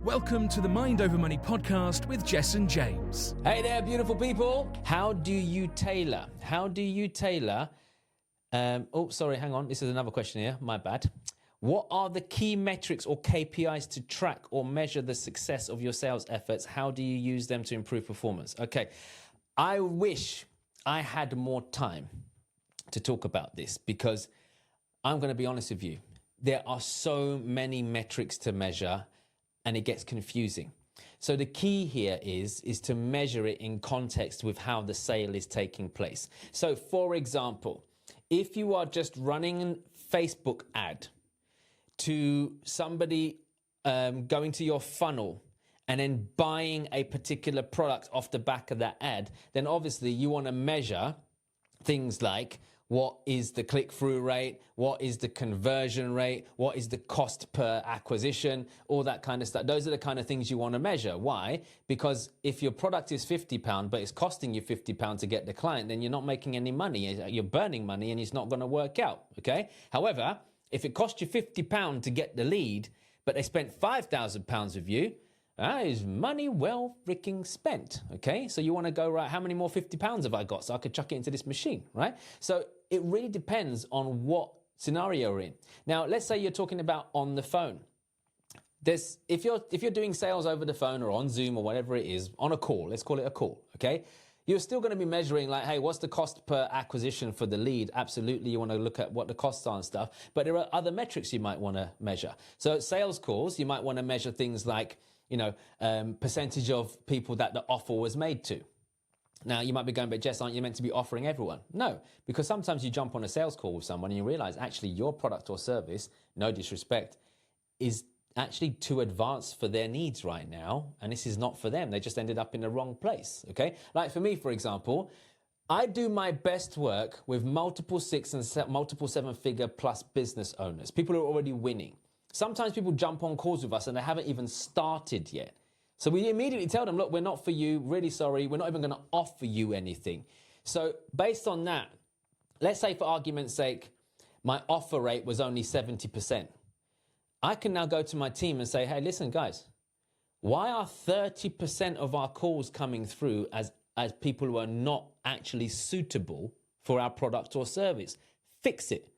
Welcome to the Mind Over Money podcast with Jessen James. Hey there, beautiful people. How do you tailor? Hang on. This is another question here. My bad. What are the key metrics or KPIs to track or measure the success of your sales efforts? How do you use them to improve performance? Okay. I wish I had more time to talk about this because I'm going to be honest with you. There are so many metrics to measure and it gets confusing. So the key here is to measure it in context with how the sale is taking place. So for example, if you are just running a Facebook ad to somebody going to your funnel and then buying a particular product off the back of that ad, then obviously you want to measure things like what is the click-through rate, what is the conversion rate, what is the cost per acquisition, all that kind of stuff. Those are the kind of things you want to measure. Why? Because if your product is £50, but it's costing you £50 to get the client, then you're not making any money. You're burning money and it's not going to work out, okay? However, if it cost you £50 to get the lead, but they spent £5,000 with you, that is money well freaking spent, okay? So you want to go, right, how many more £50 have I got so I could chuck it into this machine, right? So it really depends on what scenario you're in. Now, let's say you're talking about on the phone. If you're doing sales over the phone or on Zoom or whatever it is, on a call, let's call it a call, okay? You're still going to be measuring like, hey, what's the cost per acquisition for the lead? Absolutely, you want to look at what the costs are and stuff, but there are other metrics you might want to measure. So at sales calls, you might want to measure things like, percentage of people that the offer was made to. Now, you might be going, but Jess, aren't you meant to be offering everyone? No, because sometimes you jump on a sales call with someone and you realize actually your product or service, no disrespect, is actually too advanced for their needs right now. And this is not for them. They just ended up in the wrong place, okay? Like for me, for example, I do my best work with multiple 6 and multiple 7-figure plus business owners, people who are already winning. Sometimes people jump on calls with us and they haven't even started yet. So we immediately tell them, look, we're not for you. Really sorry. We're not even going to offer you anything. So based on that, let's say for argument's sake, my offer rate was only 70%. I can now go to my team and say, hey, listen, guys, why are 30% of our calls coming through as people who are not actually suitable for our product or service? Fix it.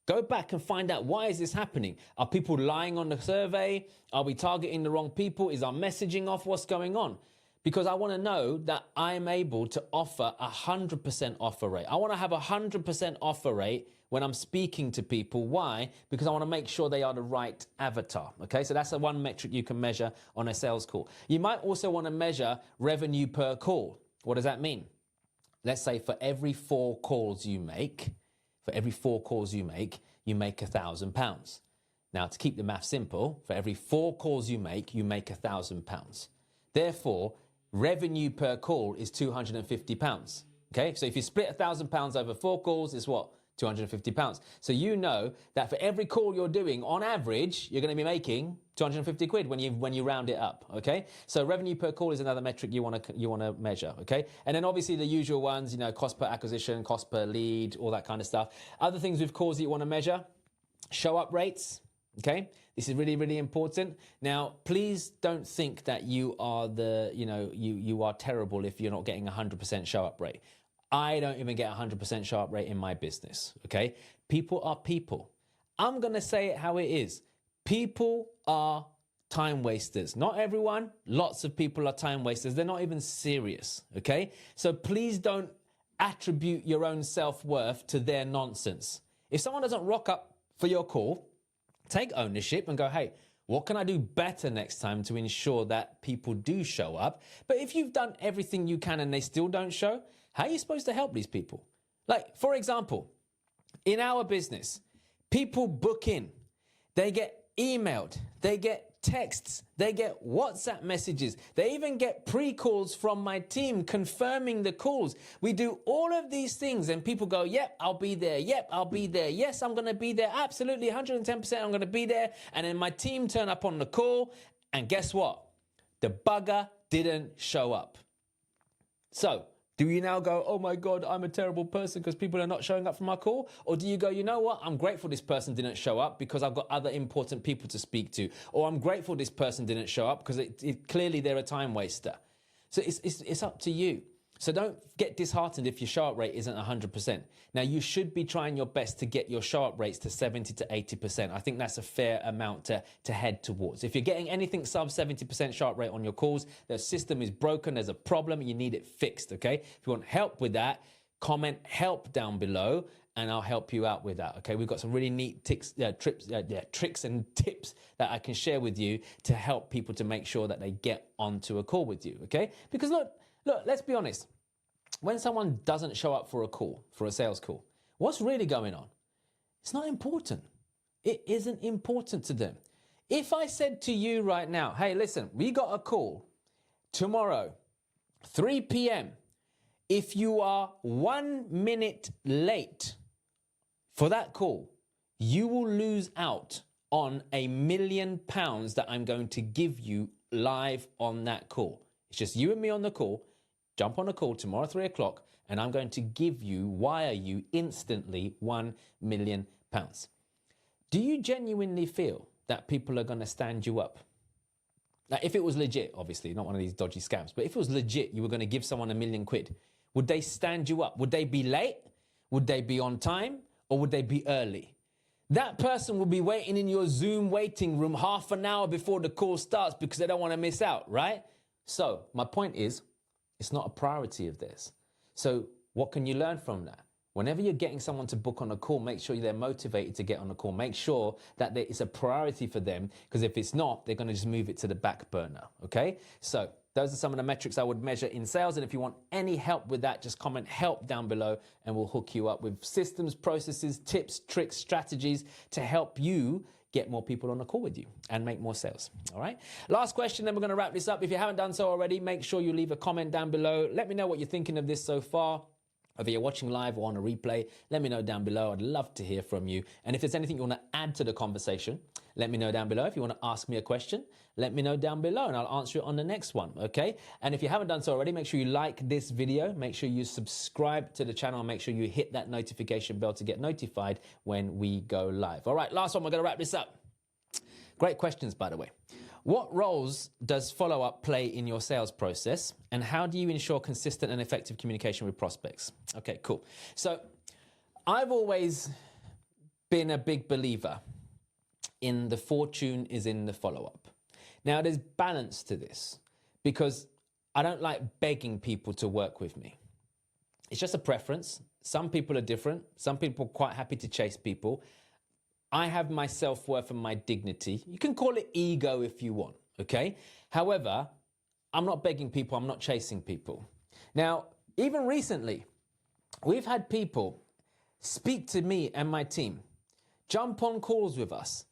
Go back and find out, why is this happening? Are people lying on the survey? Are we targeting the wrong people? Is our messaging off? What's going on? Because I want to know that I'm able to offer 100% offer rate. I want to have 100% offer rate when I'm speaking to people. Why? Because I want to make sure they are the right avatar. Okay, so that's the one metric you can measure on a sales call. You might also want to measure revenue per call. What does that mean? Let's say for every 4 calls you make, you make £1,000. Now, to keep the math simple, for every 4 calls you make £1,000. Therefore, revenue per call is £250. Okay, so if you split £1,000 over 4 calls, it's what? £250. So you know that for every call you're doing, on average, you're going to be making 250 quid when you round it up. Okay, so revenue per call is another metric you want to measure. Okay, and then obviously the usual ones, cost per acquisition, cost per lead, all that kind of stuff. Other things with calls that you want to measure: show up rates. Okay, this is really, really important. Now, please don't think that you are you are terrible if you're not getting 100% show up rate. I don't even get 100% show up rate in my business, okay? People are people. I'm going to say it how it is. People are time wasters. Not everyone. Lots of people are time wasters. They're not even serious, okay? So please don't attribute your own self-worth to their nonsense. If someone doesn't rock up for your call, take ownership and go, hey, what can I do better next time to ensure that people do show up? But if you've done everything you can and they still don't show, how are you supposed to help these people? Like, for example, in our business, people book in, they get emailed, they get texts, they get WhatsApp messages, they even get pre-calls from my team confirming the calls. We do all of these things and people go, yep, I'll be there. Yep, I'll be there. Yes, I'm going to be there. Absolutely, 110% I'm going to be there. And then my team turn up on the call and guess what? The bugger didn't show up. So, Do you now go, oh my God, I'm a terrible person because people are not showing up for my call? Or do you go, you know what, I'm grateful this person didn't show up because I've got other important people to speak to. Or I'm grateful this person didn't show up because clearly they're a time waster. So it's up to you. So don't get disheartened if your show-up rate isn't 100%. Now, you should be trying your best to get your show-up rates to 70 to 80%. I think that's a fair amount to head towards. If you're getting anything sub 70% show-up rate on your calls, the system is broken, there's a problem, you need it fixed, okay? If you want help with that, comment help down below and I'll help you out with that, okay? We've got some really neat tricks and tips that I can share with you to help people to make sure that they get onto a call with you, okay? Because look, let's be honest. When someone doesn't show up for a call, for a sales call, what's really going on? It's not important. It isn't important to them. If I said to you right now, hey, listen, we got a call tomorrow, 3 p.m. If you are 1 minute late for that call, you will lose out on £1 million that I'm going to give you live on that call. It's just you and me on the call. Jump on a call tomorrow, 3 o'clock, and I'm going to wire you instantly £1 million. Do you genuinely feel that people are going to stand you up? Now, if it was legit, obviously, not one of these dodgy scams, but if it was legit, you were going to give someone £1 million, would they stand you up? Would they be late? Would they be on time? Or would they be early? That person will be waiting in your Zoom waiting room half an hour before the call starts because they don't want to miss out, right? So my point is, it's not a priority of theirs. So what can you learn from that? Whenever you're getting someone to book on a call, make sure they're motivated to get on a call. Make sure that it's a priority for them, because if it's not, they're going to just move it to the back burner, okay? So those are some of the metrics I would measure in sales. And if you want any help with that, just comment help down below and we'll hook you up with systems, processes, tips, tricks, strategies to help you get more people on a call with you and make more sales. All right. Last question, then we're going to wrap this up. If you haven't done so already, make sure you leave a comment down below. Let me know what you're thinking of this so far. Whether you're watching live or on a replay, let me know down below. I'd love to hear from you. And if there's anything you want to add to the conversation, let me know down below. If you want to ask me a question, let me know down below and I'll answer it on the next one, okay? And if you haven't done so already, make sure you like this video. Make sure you subscribe to the channel and make sure you hit that notification bell to get notified when we go live. All right, last one, we're going to wrap this up. Great questions, by the way. What roles does follow-up play in your sales process, and how do you ensure consistent and effective communication with prospects? Okay, cool. So I've always been a big believer in the fortune is in the follow-up. Now, there's balance to this because I don't like begging people to work with me. It's just a preference. Some people are different. Some people are quite happy to chase people. I have my self-worth and my dignity. You can call it ego if you want, okay? However, I'm not begging people, I'm not chasing people. Now, even recently, we've had people speak to me and my team, jump on calls with us,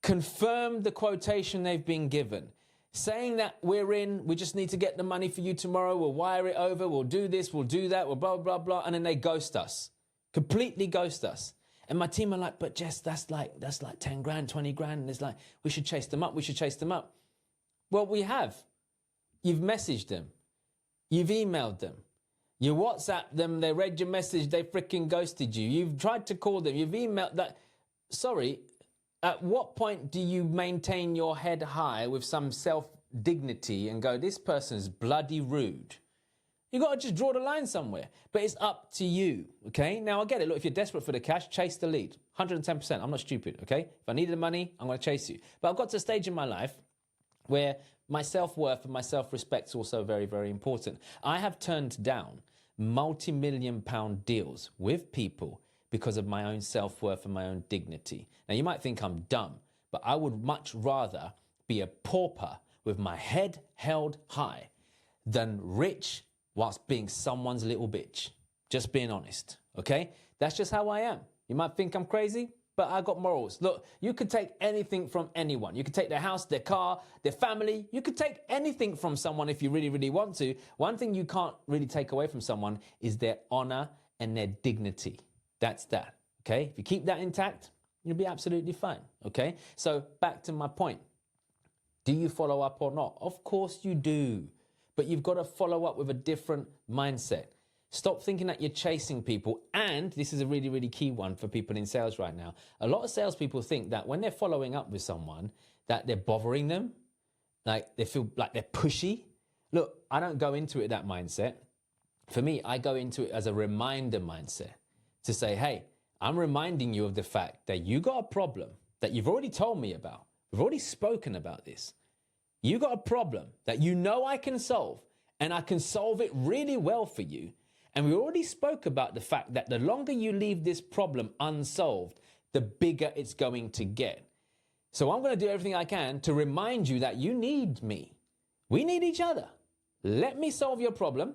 confirm the quotation they've been given, saying that we're in, we just need to get the money for you tomorrow, we'll wire it over, we'll do this, we'll do that, we'll blah, blah, blah, and then they ghost us, completely ghost us. And my team are like, but Jess, that's like 10 grand, 20 grand. And it's like, we should chase them up. We should chase them up. Well, we have. You've messaged them. You've emailed them. You WhatsApped them. They read your message. They freaking ghosted you. You've tried to call them. You've emailed that. Sorry. At what point do you maintain your head high with some self-dignity and go, this person's bloody rude? You got to just draw the line somewhere. But it's up to you, okay? Now, I get it. Look, if you're desperate for the cash, chase the lead. 110%. I'm not stupid, okay? If I needed the money, I'm going to chase you. But I've got to a stage in my life where my self-worth and my self-respect is also very, very important. I have turned down multi-million-pound deals with people because of my own self-worth and my own dignity. Now, you might think I'm dumb, but I would much rather be a pauper with my head held high than rich whilst being someone's little bitch. Just being honest, okay? That's just how I am. You might think I'm crazy, but I got morals. Look, you could take anything from anyone. You could take their house, their car, their family. You could take anything from someone if you really, really want to. One thing you can't really take away from someone is their honor and their dignity. That's that, okay? If you keep that intact, you'll be absolutely fine, okay? So back to my point. Do you follow up or not? Of course you do. But you've got to follow up with a different mindset. Stop thinking that you're chasing people. And this is a really, really key one for people in sales right now. A lot of salespeople think that when they're following up with someone, that they're bothering them, like they feel like they're pushy. Look, I don't go into it that mindset. For me, I go into it as a reminder mindset to say, hey, I'm reminding you of the fact that you got a problem that you've already told me about. We've already spoken about this. You got a problem that you know I can solve, and I can solve it really well for you. And we already spoke about the fact that the longer you leave this problem unsolved, the bigger it's going to get. So I'm going to do everything I can to remind you that you need me. We need each other. Let me solve your problem,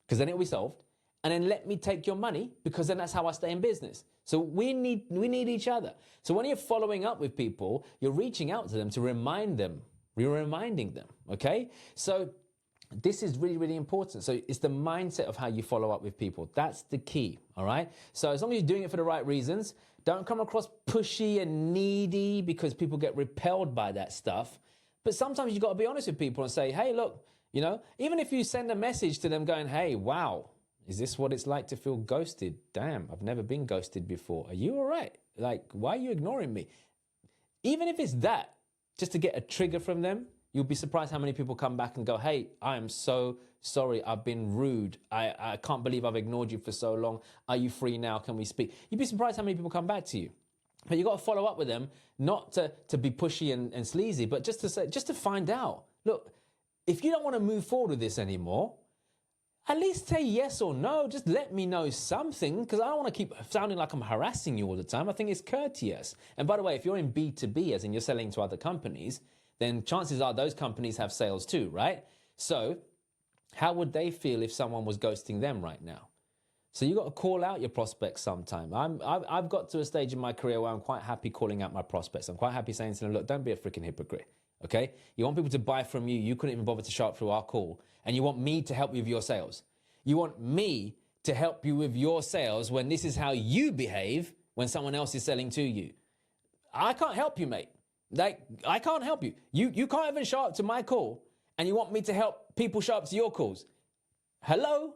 because then it will be solved. And then let me take your money, because then that's how I stay in business. So we need each other. So when you're following up with people, you're reaching out to them to remind them. You're reminding them, okay? So this is really, really important. So it's the mindset of how you follow up with people. That's the key, all right? So as long as you're doing it for the right reasons, don't come across pushy and needy, because people get repelled by that stuff. But sometimes you've got to be honest with people and say, hey, look, you know, even if you send a message to them going, hey, wow, is this what it's like to feel ghosted? Damn, I've never been ghosted before. Are you all right? Like, why are you ignoring me? Even if it's that, just to get a trigger from them, you'll be surprised how many people come back and go, hey, I am so sorry. I've been rude. I can't believe I've ignored you for so long. Are you free now? Can we speak? You'd be surprised how many people come back to you. But you've got to follow up with them, not to be pushy and sleazy, but just to find out, look, if you don't want to move forward with this anymore, at least say yes or no. Just let me know something, because I don't want to keep sounding like I'm harassing you all the time. I think it's courteous. And by the way, if you're in B2B, as in you're selling to other companies, then chances are those companies have sales too, right? So how would they feel if someone was ghosting them right now? So you've got to call out your prospects sometime. I've got to a stage in my career where I'm quite happy calling out my prospects. I'm quite happy saying to them, look, don't be a freaking hypocrite, okay? You want people to buy from you. You couldn't even bother to show up through our call. And you want me to help you with your sales. You want me to help you with your sales when this is how you behave when someone else is selling to you. I can't help you, mate. Like, I can't help you. You can't even show up to my call, and you want me to help people show up to your calls. Hello?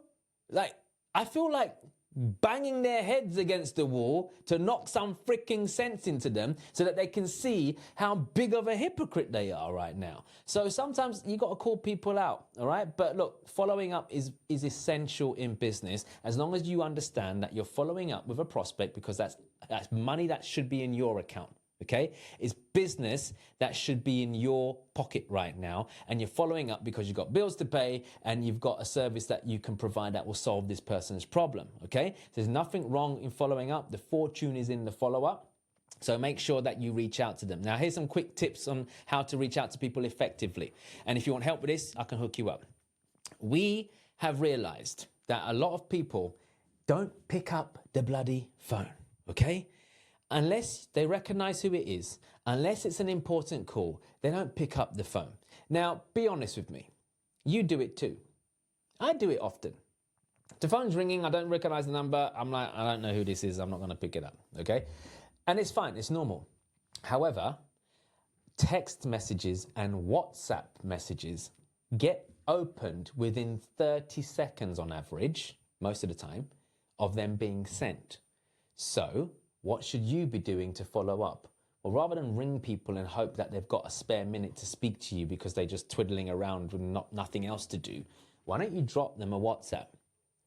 Like, I feel like banging their heads against the wall to knock some freaking sense into them so that they can see how big of a hypocrite they are right now. So sometimes you got to call people out, all right? But look, following up is essential in business, as long as you understand that you're following up with a prospect, because that's money that should be in your account. Okay, it's business that should be in your pocket right now, and you're following up because you've got bills to pay and you've got a service that you can provide that will solve this person's problem. Okay, there's nothing wrong in following up. The fortune is in the follow-up. So make sure that you reach out to them. Now, here's some quick tips on how to reach out to people effectively. And if you want help with this, I can hook you up. We have realized that a lot of people don't pick up the bloody phone. Okay. Unless they recognize who it is, unless it's an important call, they don't pick up the phone. Now, be honest with me. You do it too. I do it often. The phone's ringing, I don't recognize the number. I'm like, I don't know who this is. I'm not going to pick it up, okay? And it's fine. It's normal. However, text messages and WhatsApp messages get opened within 30 seconds on average, most of the time, of them being sent. So what should you be doing to follow up? Well, rather than ring people and hope that they've got a spare minute to speak to you because they're just twiddling around with nothing else to do, why don't you drop them a WhatsApp?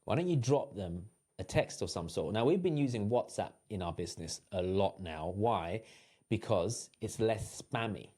Why don't you drop them a text of some sort? Now, we've been using WhatsApp in our business a lot now. Why? Because it's less spammy.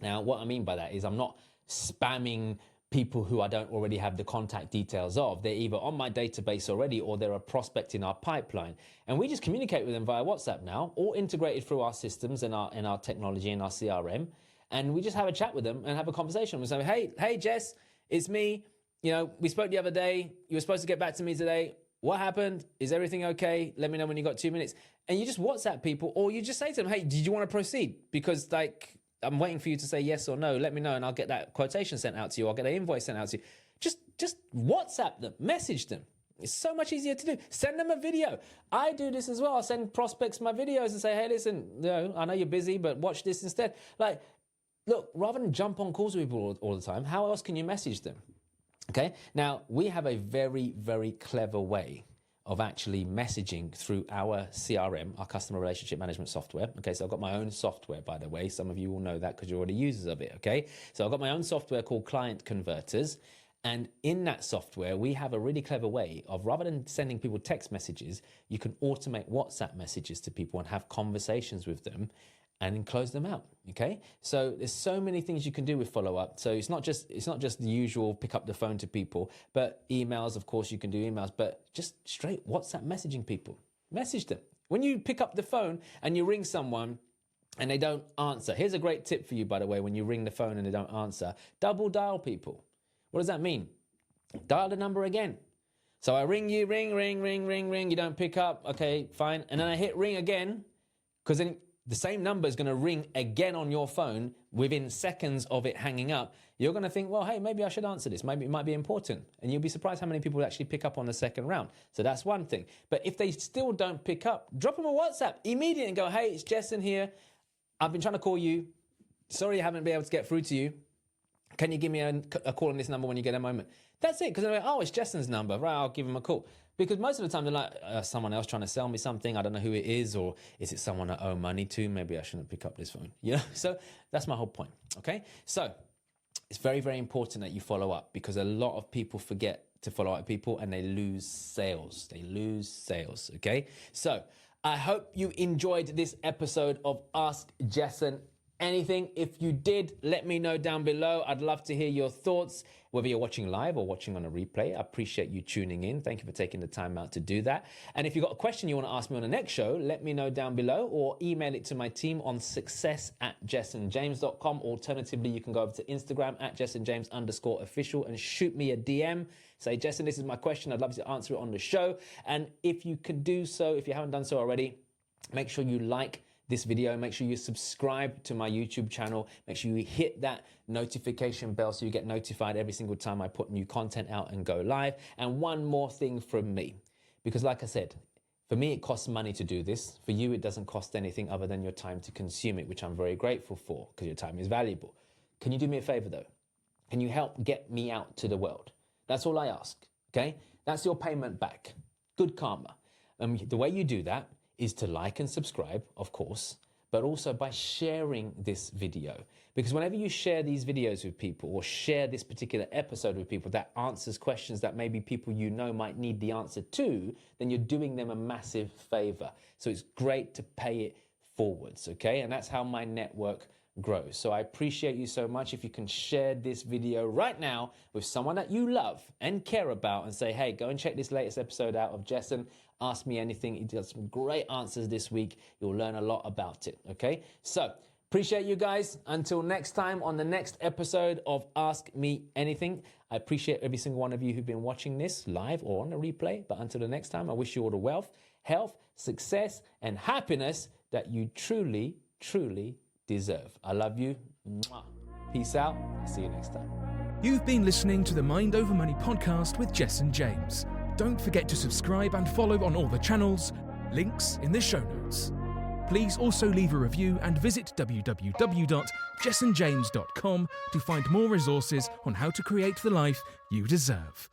Now, what I mean by that is I'm not spamming people who I don't already have the contact details of. They're either on my database already or they're a prospect in our pipeline. And we just communicate with them via WhatsApp now, all integrated through our systems and our technology and our CRM. And we just have a chat with them and have a conversation. We say, hey, Jess, it's me. You know, we spoke the other day. You were supposed to get back to me today. What happened? Is everything okay? Let me know when you got 2 minutes. And you just WhatsApp people, or you just say to them, hey, did you want to proceed? Because I'm waiting for you to say yes or no. Let me know and I'll get that quotation sent out to you. I'll get an invoice sent out to you. Just WhatsApp them, message them. It's so much easier to do. Send them a video. I do this as well. I send prospects my videos and say, hey, listen, I know you're busy, but watch this instead. Like, look, rather than jump on calls with people all the time, how else can you message them? Okay, now we have a very, very clever way of actually messaging through our CRM, our customer relationship management software. Okay, so I've got my own software, by the way. Some of you will know that because you're already users of it. Okay, so I've got my own software called Client Converters. And in that software, we have a really clever way of, rather than sending people text messages, you can automate WhatsApp messages to people and have conversations with them and then close them out. Okay, so there's so many things you can do with follow-up. So it's not just the usual pick up the phone to people, but emails, of course you can do emails, but just straight WhatsApp messaging people. Message them. When you pick up the phone and you ring someone and they don't answer, here's a great tip for you, by the way. When you ring the phone and they don't answer, double dial people. What does that mean? Dial the number again. So I ring you, ring, you don't pick up, okay, fine. And then I hit ring again, because then the same number is going to ring again on your phone within seconds of it hanging up. You're going to think, well, hey, maybe I should answer this. Maybe it might be important. And you'll be surprised how many people actually pick up on the second round. So that's one thing. But if they still don't pick up, drop them a WhatsApp immediately and go, hey, it's Jessen here. I've been trying to call you. Sorry I haven't been able to get through to you. Can you give me a call on this number when you get a moment? That's it, because they're like, oh, it's Jessen's number. Right, I'll give him a call. Because most of the time they're like, someone else trying to sell me something. I don't know who it is, or is it someone I owe money to? Maybe I shouldn't pick up this phone. You know, so that's my whole point. Okay, so it's very, very important that you follow up, because a lot of people forget to follow up with people and they lose sales. They lose sales. Okay, so I hope you enjoyed this episode of Ask Jessen Anything. If you did, let me know down below. I'd love to hear your thoughts, whether you're watching live or watching on a replay. I appreciate you tuning in. Thank you for taking the time out to do that. And if you've got a question you want to ask me on the next show, let me know down below, or email it to my team on success@jessenjames.com. Alternatively, you can go over to Instagram @jessenjames_official and shoot me a DM. Say, Jessen, this is my question. I'd love to answer it on the show. And if you could do so, if you haven't done so already, make sure you like this video. Make sure you subscribe to my YouTube channel. Make sure you hit that notification bell so you get notified every single time I put new content out and go live. And one more thing from me, because like I said, for me, it costs money to do this. For you, it doesn't cost anything other than your time to consume it, which I'm very grateful for, because your time is valuable. Can you do me a favor though? Can you help get me out to the world? That's all I ask, okay? That's your payment back. Good karma. The way you do that is to like and subscribe, of course, but also by sharing this video. Because whenever you share these videos with people, or share this particular episode with people that answers questions that maybe people you know might need the answer to, then you're doing them a massive favor. So it's great to pay it forwards, okay? And that's how my network grows. So I appreciate you so much. If you can share this video right now with someone that you love and care about, and say, hey, go and check this latest episode out of Jessen Ask Me Anything. He does some great answers this week. You'll learn a lot about it, okay? So appreciate you guys. Until next time on the next episode of Ask Me Anything. I appreciate every single one of you who've been watching this live or on a replay. But until the next time, I wish you all the wealth, health, success, and happiness that you truly, truly deserve. I love you. Mwah. Peace out. I'll see you next time. You've been listening to the Mind Over Money podcast with Jessen James. Don't forget to subscribe and follow on all the channels, links in the show notes. Please also leave a review and visit www.jessenjames.com to find more resources on how to create the life you deserve.